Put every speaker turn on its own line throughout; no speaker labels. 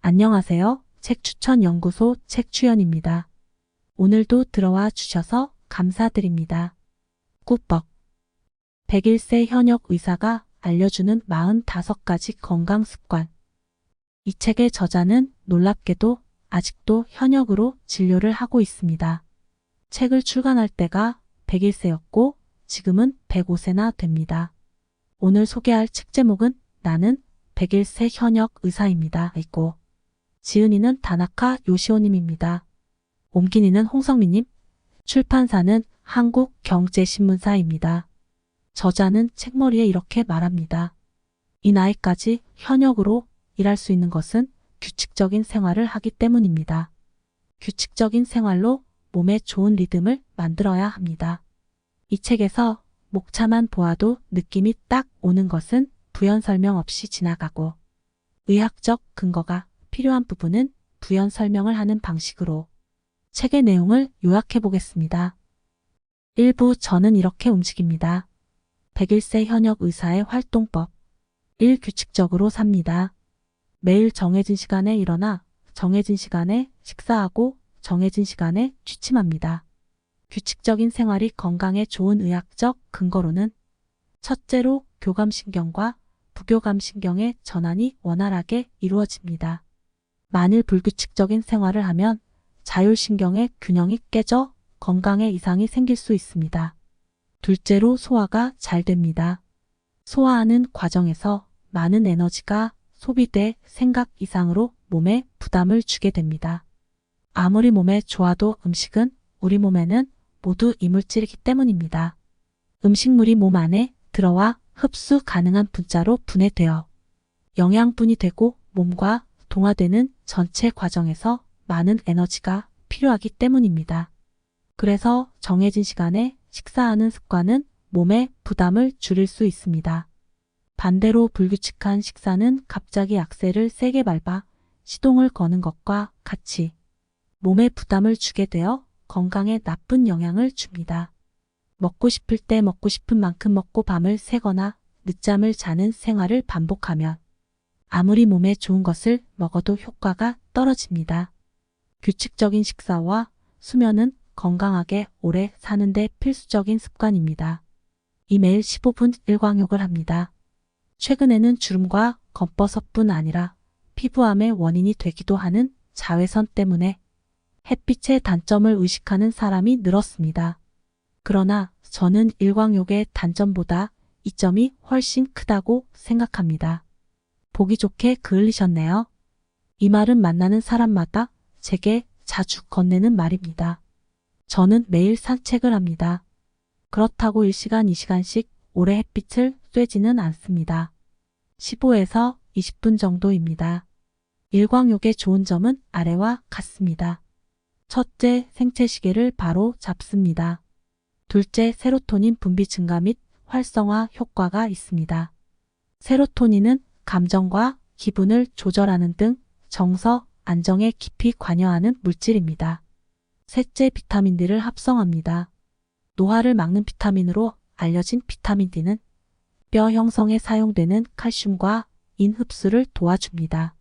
안녕하세요. 책추천연구소 책추연입니다. 오늘도 들어와 주셔서 감사드립니다. 꾸벅 101세 현역 의사가 알려주는 45가지 건강습관. 이 책의 저자는 놀랍게도 아직도 현역으로 진료를 하고 있습니다. 책을 출간할 때가 101세였고 지금은 105세나 됩니다. 오늘 소개할 책 제목은 나는 101세 현역 의사입니다. 있고 지은이는 다나카 요시오님입니다. 옮긴이는 홍성민님, 출판사는 한국경제신문사입니다. 저자는 책머리에 이렇게 말합니다. 이 나이까지 현역으로 일할 수 있는 것은 규칙적인 생활을 하기 때문입니다. 규칙적인 생활로 몸에 좋은 리듬을 만들어야 합니다. 이 책에서 목차만 보아도 느낌이 딱 오는 것은 부연 설명 없이 지나가고 의학적 근거가 필요한 부분은 부연 설명을 하는 방식으로 책의 내용을 요약해 보겠습니다. 1부 저는 이렇게 움직입니다. 101세 현역 의사의 활동법 1. 규칙적으로 삽니다. 매일 정해진 시간에 일어나 정해진 시간에 식사하고 정해진 시간에 취침합니다. 규칙적인 생활이 건강에 좋은 의학적 근거로는 첫째로 교감신경과 부교감신경의 전환이 원활하게 이루어집니다. 만일 불규칙적인 생활을 하면 자율신경의 균형이 깨져 건강에 이상이 생길 수 있습니다. 둘째로 소화가 잘 됩니다. 소화하는 과정에서 많은 에너지가 소비돼 생각 이상으로 몸에 부담을 주게 됩니다. 아무리 몸에 좋아도 음식은 우리 몸에는 모두 이물질이기 때문입니다. 음식물이 몸 안에 들어와 흡수 가능한 분자로 분해되어 영양분이 되고 몸과 동화되는 전체 과정에서 많은 에너지가 필요하기 때문입니다. 그래서 정해진 시간에 식사하는 습관은 몸에 부담을 줄일 수 있습니다. 반대로 불규칙한 식사는 갑자기 악셀을 세게 밟아 시동을 거는 것과 같이 몸에 부담을 주게 되어 건강에 나쁜 영향을 줍니다. 먹고 싶을 때 먹고 싶은 만큼 먹고 밤을 새거나 늦잠을 자는 생활을 반복하면 아무리 몸에 좋은 것을 먹어도 효과가 떨어집니다. 규칙적인 식사와 수면은 건강하게 오래 사는데 필수적인 습관입니다. 이 매일 15분 일광욕을 합니다. 최근에는 주름과 검버섯뿐 아니라 피부암의 원인이 되기도 하는 자외선 때문에 햇빛의 단점을 의식하는 사람이 늘었습니다. 그러나 저는 일광욕의 단점보다 이점이 훨씬 크다고 생각합니다. 보기 좋게 그을리셨네요. 이 말은 만나는 사람마다 제게 자주 건네는 말입니다. 저는 매일 산책을 합니다. 그렇다고 1시간, 2시간씩 오래 햇빛을 쐬지는 않습니다. 15에서 20분 정도입니다. 일광욕의 좋은 점은 아래와 같습니다. 첫째, 생체시계를 바로 잡습니다. 둘째, 세로토닌 분비 증가 및 활성화 효과가 있습니다. 세로토닌은 감정과 기분을 조절하는 등 정서, 안정에 깊이 관여하는 물질입니다. 셋째, 비타민 D를 합성합니다. 노화를 막는 비타민으로 알려진 비타민 D는 뼈 형성에 사용되는 칼슘과 인 흡수를 도와줍니다.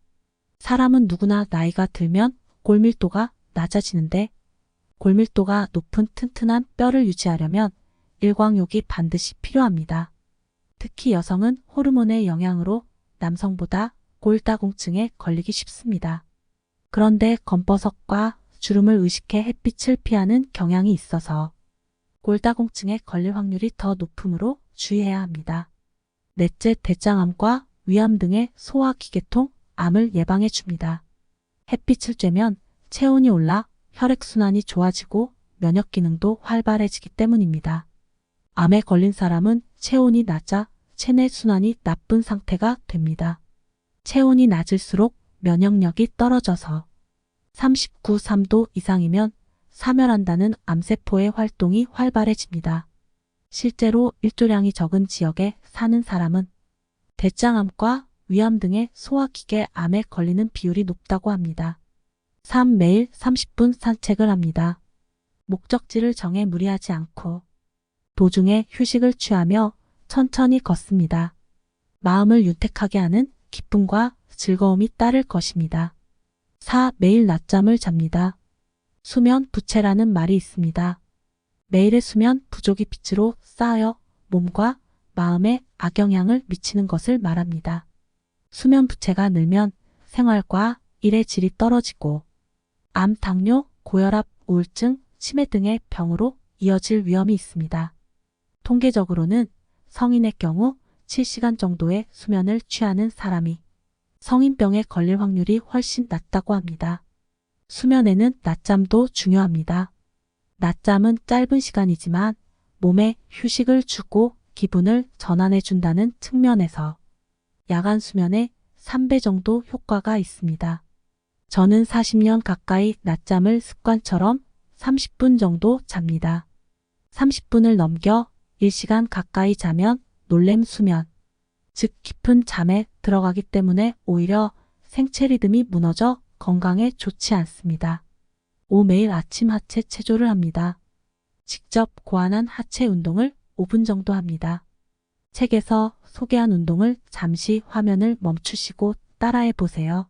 사람은 누구나 나이가 들면 골밀도가 낮아지는데 골밀도가 높은 튼튼한 뼈를 유지하려면 일광욕이 반드시 필요합니다. 특히 여성은 호르몬의 영향으로 남성보다 골다공증에 걸리기 쉽습니다. 그런데 검버섯과 주름을 의식해 햇빛을 피하는 경향이 있어서 골다공증에 걸릴 확률이 더 높으므로 주의해야 합니다. 넷째, 대장암과 위암 등의 소화기계통 암을 예방해 줍니다. 햇빛을 쬐면 체온이 올라 혈액순환이 좋아지고 면역 기능도 활발해지기 때문입니다. 암에 걸린 사람은 체온이 낮아 체내 순환이 나쁜 상태가 됩니다. 체온이 낮을수록 면역력이 떨어져서 39.3도 이상이면 사멸한다는 암세포의 활동이 활발해집니다. 실제로 일조량이 적은 지역에 사는 사람은 대장암과 위암 등의 소화기계 암에 걸리는 비율이 높다고 합니다. 3. 매일 30분 산책을 합니다. 목적지를 정해 무리하지 않고 도중에 휴식을 취하며 천천히 걷습니다. 마음을 윤택하게 하는 기쁨과 즐거움이 따를 것입니다. 4. 매일 낮잠을 잡니다. 수면 부채라는 말이 있습니다. 매일의 수면 부족이 빛으로 쌓여 몸과 마음에 악영향을 미치는 것을 말합니다. 수면 부채가 늘면 생활과 일의 질이 떨어지고 암, 당뇨, 고혈압, 우울증, 치매 등의 병으로 이어질 위험이 있습니다. 통계적으로는 성인의 경우 7시간 정도의 수면을 취하는 사람이 성인병에 걸릴 확률이 훨씬 낮다고 합니다. 수면에는 낮잠도 중요합니다. 낮잠은 짧은 시간이지만 몸에 휴식을 주고 기분을 전환해 준다는 측면에서 야간 수면의 3배 정도 효과가 있습니다. 저는 40년 가까이 낮잠을 습관처럼 30분 정도 잡니다. 30분을 넘겨 1시간 가까이 자면 놀렘 수면, 즉 깊은 잠에 들어가기 때문에 오히려 생체 리듬이 무너져 건강에 좋지 않습니다. 5. 매일 아침 하체 체조를 합니다. 직접 고안한 하체 운동을 5분 정도 합니다. 책에서 소개한 운동을 잠시 화면을 멈추시고 따라해 보세요.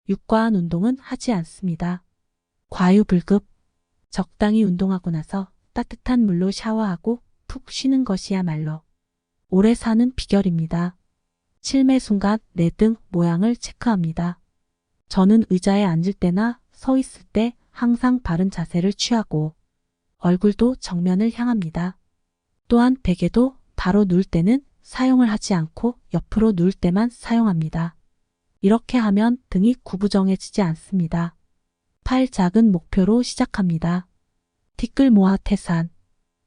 육과한 운동은 하지 않습니다. 과유불급. 적당히 운동하고 나서 따뜻한 물로 샤워하고 푹 쉬는 것이야말로 오래 사는 비결입니다. 칠매 순간 내 등 모양을 체크합니다. 저는 의자에 앉을 때나 서 있을 때 항상 바른 자세를 취하고 얼굴도 정면을 향합니다. 또한 베개도 바로 누울 때는 사용을 하지 않고 옆으로 누울 때만 사용합니다. 이렇게 하면 등이 구부정해지지 않습니다. 8. 작은 목표로 시작합니다. 티끌 모아 태산.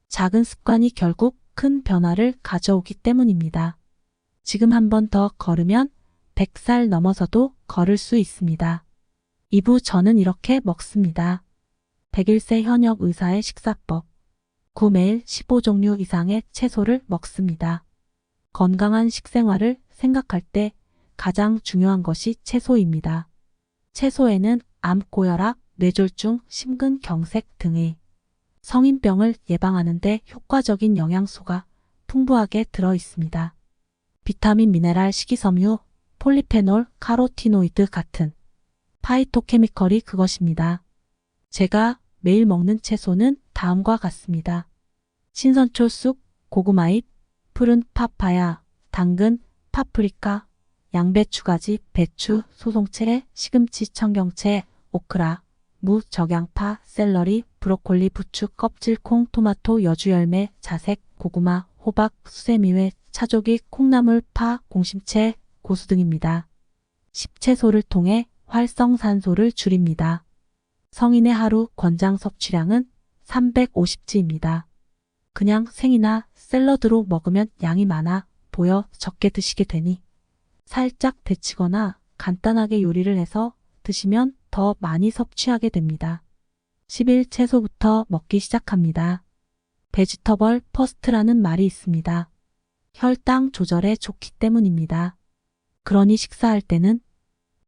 작은 습관이 결국 큰 변화를 가져오기 때문입니다. 지금 한 번 더 걸으면 100살 넘어서도 걸을 수 있습니다. 2부 저는 이렇게 먹습니다. 101세 현역 의사의 식사법. 9. 매일 15종류 이상의 채소를 먹습니다. 건강한 식생활을 생각할 때 가장 중요한 것이 채소입니다. 채소에는 암, 고혈압, 뇌졸중, 심근경색 등의 성인병을 예방하는 데 효과적인 영양소가 풍부하게 들어 있습니다. 비타민, 미네랄, 식이섬유, 폴리페놀, 카로티노이드 같은 파이토케미컬이 그것입니다. 제가 매일 먹는 채소는 다음과 같습니다. 신선초 쑥, 고구마잎, 푸른 파파야, 당근, 파프리카, 양배추 가지, 배추, 소송채, 시금치, 청경채, 오크라, 무, 적양파, 샐러리, 브로콜리, 부추, 껍질, 콩, 토마토, 여주열매, 자색, 고구마, 호박, 수세미회, 차조기, 콩나물, 파, 공심채, 고수 등입니다. 식채소를 통해 활성산소를 줄입니다. 성인의 하루 권장 섭취량은 350지입니다. 그냥 생이나 샐러드로 먹으면 양이 많아 보여 적게 드시게 되니 살짝 데치거나 간단하게 요리를 해서 드시면 더 많이 섭취하게 됩니다. 10일 채소부터 먹기 시작합니다. 베지터벌 퍼스트라는 말이 있습니다. 혈당 조절에 좋기 때문입니다. 그러니 식사할 때는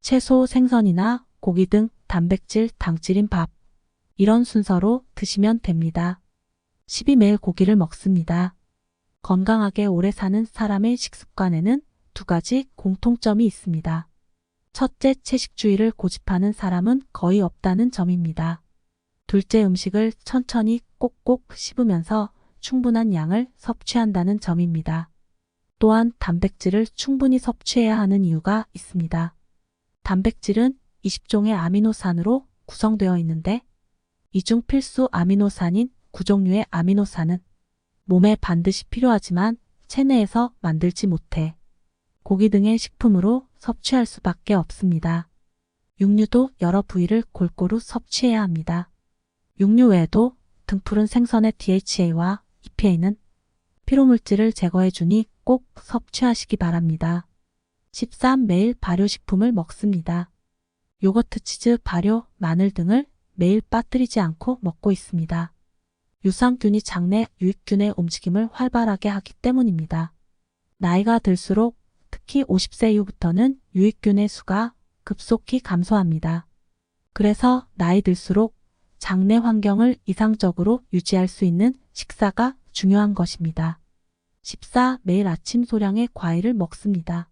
채소, 생선이나 고기 등 단백질, 당질인 밥, 이런 순서로 드시면 됩니다. 10이 매일 고기를 먹습니다. 건강하게 오래 사는 사람의 식습관에는 두 가지 공통점이 있습니다. 첫째, 채식주의를 고집하는 사람은 거의 없다는 점입니다. 둘째, 음식을 천천히 꼭꼭 씹으면서 충분한 양을 섭취한다는 점입니다. 또한 단백질을 충분히 섭취해야 하는 이유가 있습니다. 단백질은 20종의 아미노산으로 구성되어 있는데 이 중 필수 아미노산인 9종류의 아미노산은 몸에 반드시 필요하지만 체내에서 만들지 못해 고기 등의 식품으로 섭취할 수밖에 없습니다. 육류도 여러 부위를 골고루 섭취해야 합니다. 육류 외에도 등푸른 생선의 DHA와 EPA는 피로물질을 제거해주니 꼭 섭취하시기 바랍니다. 13. 매일 발효식품을 먹습니다. 요거트, 치즈, 발효, 마늘 등을 매일 빠뜨리지 않고 먹고 있습니다. 유산균이 장내 유익균의 움직임을 활발하게 하기 때문입니다. 나이가 들수록 특히 50세 이후부터는 유익균의 수가 급속히 감소합니다. 그래서 나이 들수록 장내 환경을 이상적으로 유지할 수 있는 식사가 중요한 것입니다. 14. 매일 아침 소량의 과일을 먹습니다.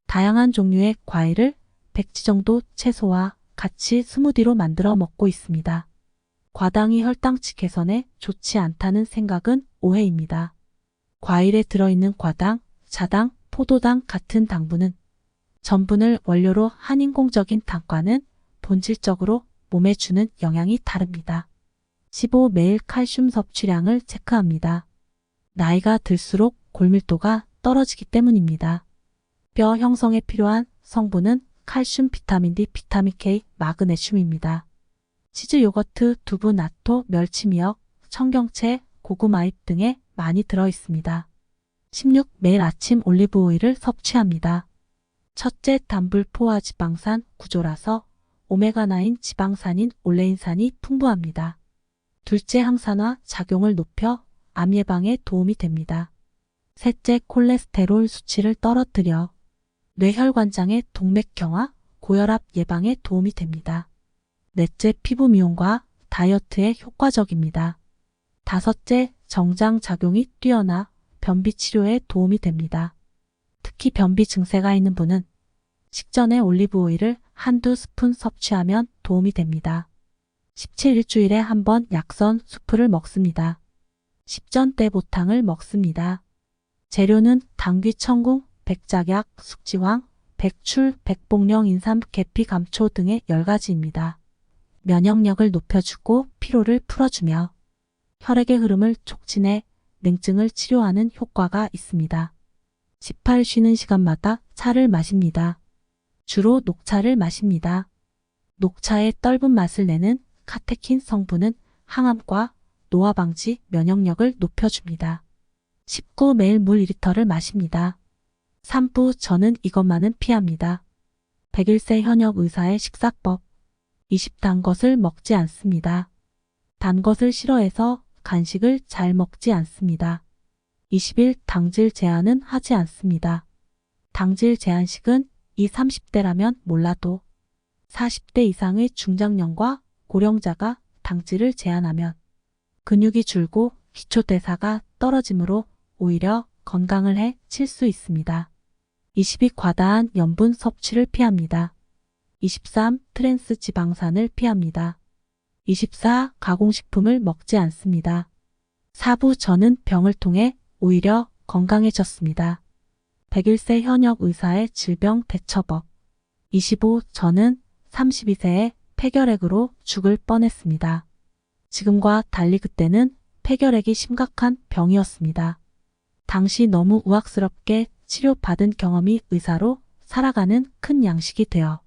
다양한 종류의 과일을 100지 정도 채소와 같이 스무디로 만들어 먹고 있습니다. 과당이 혈당치 개선에 좋지 않다는 생각은 오해입니다. 과일에 들어있는 과당, 자당, 포도당 같은 당분은 전분을 원료로 한 인공적인 당과는 본질적으로 몸에 주는 영향이 다릅니다. 15. 매일 칼슘 섭취량을 체크합니다. 나이가 들수록 골밀도가 떨어지기 때문입니다. 뼈 형성에 필요한 성분은 칼슘, 비타민 D, 비타민 K, 마그네슘입니다. 치즈, 요거트, 두부, 나토, 멸치, 미역, 청경채, 고구마 잎 등에 많이 들어있습니다. 16. 매일 아침 올리브 오일을 섭취합니다. 첫째, 단불 포화 지방산 구조라서 오메가9 지방산인 올레인산이 풍부합니다. 둘째, 항산화 작용을 높여 암 예방에 도움이 됩니다. 셋째, 콜레스테롤 수치를 떨어뜨려 뇌혈관장의 동맥경화, 고혈압 예방에 도움이 됩니다. 넷째, 피부 미용과 다이어트에 효과적입니다. 다섯째, 정장 작용이 뛰어나 변비 치료에 도움이 됩니다. 특히 변비 증세가 있는 분은 식전에 올리브 오일을 한두 스푼 섭취하면 도움이 됩니다. 17. 일주일에 한 번 약선 수프를 먹습니다. 식전 때 보탕을 먹습니다. 재료는 당귀, 청궁, 백작약, 숙지황, 백출, 백복령, 인삼, 계피, 감초 등의 10가지입니다. 면역력을 높여주고 피로를 풀어주며 혈액의 흐름을 촉진해 냉증을 치료하는 효과가 있습니다. 18. 쉬는 시간마다 차를 마십니다. 주로 녹차를 마십니다. 녹차의 떫은 맛을 내는 카테킨 성분은 항암과 노화 방지, 면역력을 높여줍니다. 19. 매일 물 2리터를 마십니다. 3부 저는 이것만은 피합니다. 101세 현역 의사의 식사법. 20. 단 것을 먹지 않습니다. 단 것을 싫어해서 간식을 잘 먹지 않습니다. 21. 당질 제한은 하지 않습니다. 당질 제한식은 20, 30대라면 몰라도 40대 이상의 중장년과 고령자가 당질을 제한하면 근육이 줄고 기초대사가 떨어지므로 오히려 건강을 해칠 수 있습니다. 22. 과다한 염분 섭취를 피합니다. 23. 트랜스 지방산을 피합니다. 24. 가공식품을 먹지 않습니다. 4부 저는 병을 통해 오히려 건강해졌습니다. 101세 현역 의사의 질병 대처법. 25. 저는 32세에 폐결핵으로 죽을 뻔했습니다. 지금과 달리 그때는 폐결핵이 심각한 병이었습니다. 당시 너무 우악스럽게 치료받은 경험이 의사로 살아가는 큰 양식이 되어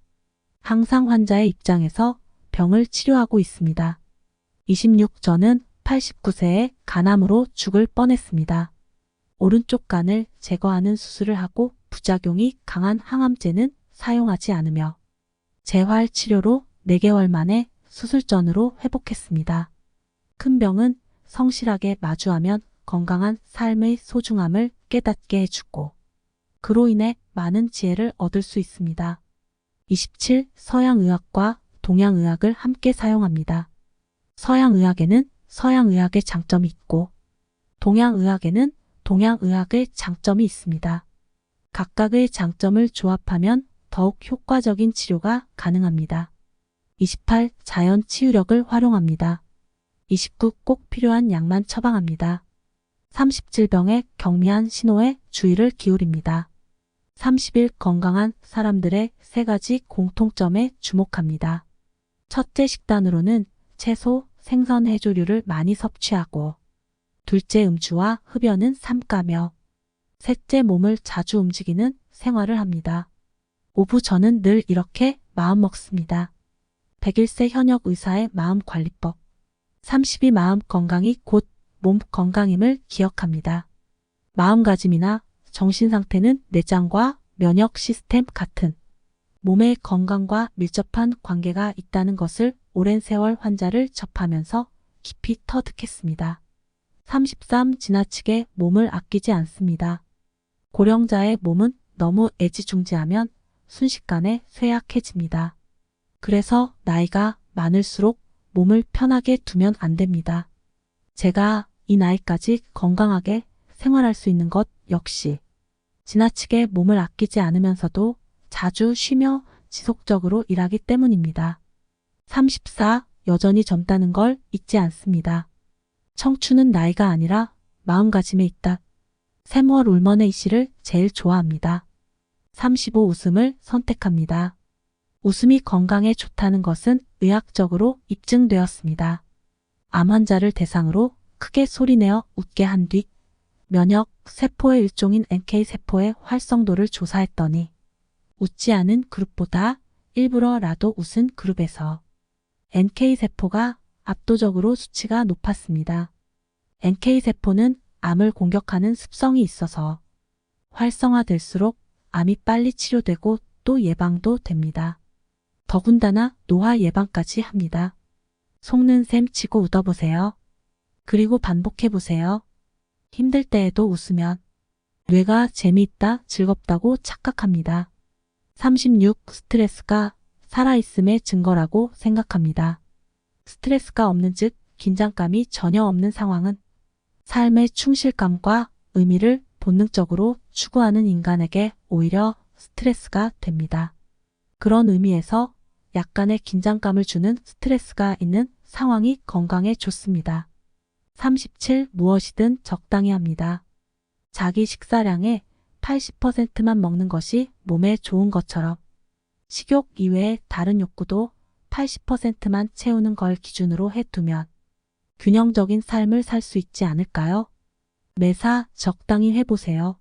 항상 환자의 입장에서 병을 치료하고 있습니다. 26. 저는 89세에 간암으로 죽을 뻔했습니다. 오른쪽 간을 제거하는 수술을 하고 부작용이 강한 항암제는 사용하지 않으며 재활 치료로 4개월 만에 수술 전으로 회복했습니다. 큰 병은 성실하게 마주하면 건강한 삶의 소중함을 깨닫게 해주고 그로 인해 많은 지혜를 얻을 수 있습니다. 27. 서양의학과 동양의학을 함께 사용합니다. 서양의학에는 서양의학의 장점이 있고 동양의학에는 동양의학의 장점이 있습니다. 각각의 장점을 조합하면 더욱 효과적인 치료가 가능합니다. 28. 자연 치유력을 활용합니다. 29. 꼭 필요한 약만 처방합니다. 30. 질병의 경미한 신호에 주의를 기울입니다. 31. 건강한 사람들의 3가지 공통점에 주목합니다. 첫째, 식단으로는 채소, 생선, 해조류를 많이 섭취하고 둘째, 음주와 흡연은 삼가며 셋째, 몸을 자주 움직이는 생활을 합니다. 5부 저는 늘 이렇게 마음먹습니다. 101세 현역 의사의 마음관리법. 32. 마음 건강이 곧 몸 건강임을 기억합니다. 마음가짐이나 정신상태는 내장과 면역 시스템 같은 몸의 건강과 밀접한 관계가 있다는 것을 오랜 세월 환자를 접하면서 깊이 터득했습니다. 33. 지나치게 몸을 아끼지 않습니다. 고령자의 몸은 너무 애지중지하면 순식간에 쇠약해집니다. 그래서 나이가 많을수록 몸을 편하게 두면 안 됩니다. 제가 이 나이까지 건강하게 생활할 수 있는 것 역시 지나치게 몸을 아끼지 않으면서도 자주 쉬며 지속적으로 일하기 때문입니다. 34. 여전히 젊다는 걸 잊지 않습니다. 청춘은 나이가 아니라 마음가짐에 있다. 새무얼 울먼의 이 시를 제일 좋아합니다. 35. 웃음을 선택합니다. 웃음이 건강에 좋다는 것은 의학적으로 입증되었습니다. 암 환자를 대상으로 크게 소리내어 웃게 한 뒤 면역 세포의 일종인 NK세포의 활성도를 조사했더니 웃지 않은 그룹보다 일부러라도 웃은 그룹에서 NK세포가 압도적으로 수치가 높았습니다. NK세포는 암을 공격하는 습성이 있어서 활성화될수록 암이 빨리 치료되고 또 예방도 됩니다. 더군다나 노화 예방까지 합니다. 속는 셈 치고 웃어보세요. 그리고 반복해보세요. 힘들 때에도 웃으면 뇌가 재미있다, 즐겁다고 착각합니다. 36. 스트레스가 살아있음의 증거라고 생각합니다. 스트레스가 없는 즉 긴장감이 전혀 없는 상황은 삶의 충실감과 의미를 본능적으로 추구하는 인간에게 오히려 스트레스가 됩니다. 그런 의미에서 약간의 긴장감을 주는 스트레스가 있는 상황이 건강에 좋습니다. 37. 무엇이든 적당히 합니다. 자기 식사량의 80%만 먹는 것이 몸에 좋은 것처럼 식욕 이외의 다른 욕구도 80%만 채우는 걸 기준으로 해두면 균형적인 삶을 살 수 있지 않을까요? 매사 적당히 해보세요.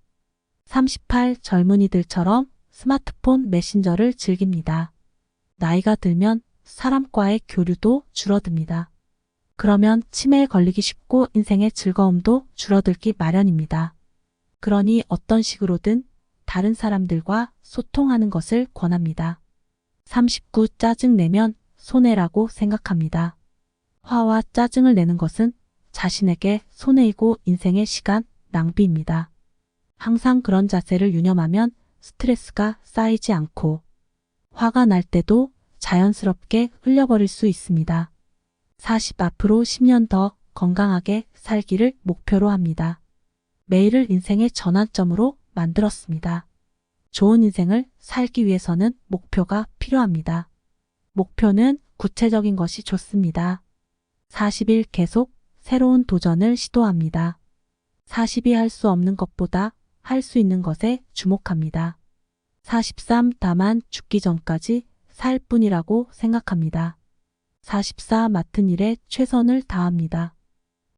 38. 젊은이들처럼 스마트폰 메신저를 즐깁니다. 나이가 들면 사람과의 교류도 줄어듭니다. 그러면 치매에 걸리기 쉽고 인생의 즐거움도 줄어들기 마련입니다. 그러니 어떤 식으로든 다른 사람들과 소통하는 것을 권합니다. 39. 짜증내면 손해라고 생각합니다. 화와 짜증을 내는 것은 자신에게 손해이고 인생의 시간 낭비입니다. 항상 그런 자세를 유념하면 스트레스가 쌓이지 않고 화가 날 때도 자연스럽게 흘려버릴 수 있습니다. 40. 앞으로 10년 더 건강하게 살기를 목표로 합니다. 매일을 인생의 전환점으로 만들었습니다. 좋은 인생을 살기 위해서는 목표가 필요합니다. 목표는 구체적인 것이 좋습니다. 40일 계속 새로운 도전을 시도합니다. 40이 할 수 없는 것보다 할 수 있는 것에 주목합니다. 43. 다만 죽기 전까지 살 뿐이라고 생각합니다. 44. 맡은 일에 최선을 다합니다.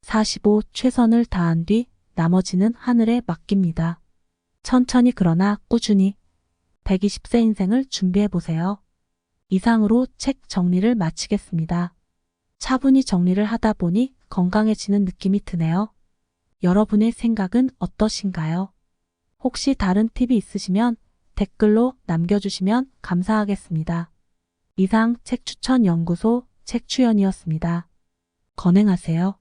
45. 최선을 다한 뒤 나머지는 하늘에 맡깁니다. 천천히 그러나 꾸준히 120세 인생을 준비해보세요. 이상으로 책 정리를 마치겠습니다. 차분히 정리를 하다 보니 건강해지는 느낌이 드네요. 여러분의 생각은 어떠신가요? 혹시 다른 팁이 있으시면 댓글로 남겨주시면 감사하겠습니다. 이상 책추천연구소 책추연이었습니다. 건행하세요.